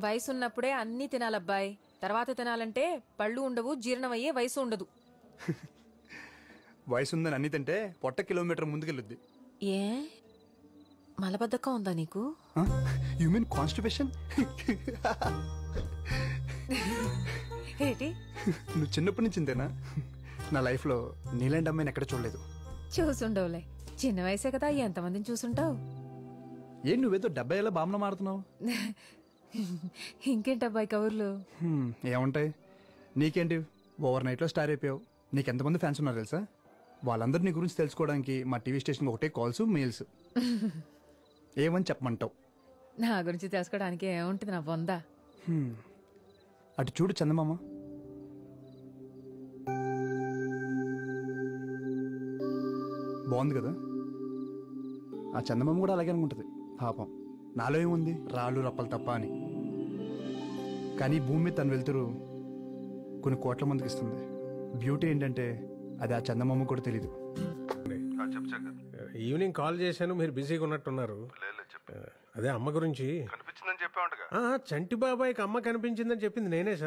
వయసు ఉన్నప్పుడే అన్నీ తినాలబ్బాయి. తర్వాత తినాలంటే పళ్ళు ఉండవు, జీర్ణమయ్యే వయసు ఉండదు. వయసు ఉందని అన్ని తింటే పొట్ట కిలోమీటర్ ముందుకెళ్ళుద్ది. ఏ మలబద్ధకం ఉందా నీకు? You mean constipation? ఏంటి నువ్వు చిన్నప్పటి నుంచి ఇంతేనా? నా లైఫ్లో నీలాంటి అమ్మాయిని ఎక్కడ చూడలేదు. చూసుండవులే, చిన్న వయసే కదా, ఎంతమందిని చూసుంటావు. ఏం నువ్వేదో 70 ఏళ్ళ బామ్మ మారుతున్నావు? ఇంకేంటబ్బాయి కబుర్లు? ఏముంటాయి, నీకేంటి ఓవర్ నైట్లో స్టార్ అయిపోయావు. నీకెంతమంది ఫ్యాన్స్ ఉన్నారు తెలుసా? వాళ్ళందరూ నీ గురించి తెలుసుకోవడానికి మా టీవీ స్టేషన్ ఒకటే కాల్స్, మెయిల్స్. ఏమని చెప్పమంటావు? నా గురించి తెలుసుకోవడానికి ఏముంటుంది నా బొందా. అటు చూడు చందమామ. బాగుంది కదా? ఆ చందమామ కూడా అలాగే అనుకుంటుంది పాపం. నాలో ఏముంది, రాళ్ళు రప్పలు తప్ప అని. కానీ భూమి మీద తను వెళ్తురు కొన్ని కోట్ల మందికి ఇస్తుంది. బ్యూటీ ఏంటంటే అది ఆ చందమామ కూడా తెలీదు. ఈవినింగ్ కాల్ చేశాను, మీరు బిజీగా ఉన్నట్టున్నారు. అదే అమ్మ గురించి కనిపించిందని చెప్పావుంటగా. చంటి బాబాయ్కి అమ్మ కనిపించిందని చెప్పింది నేనే సార్.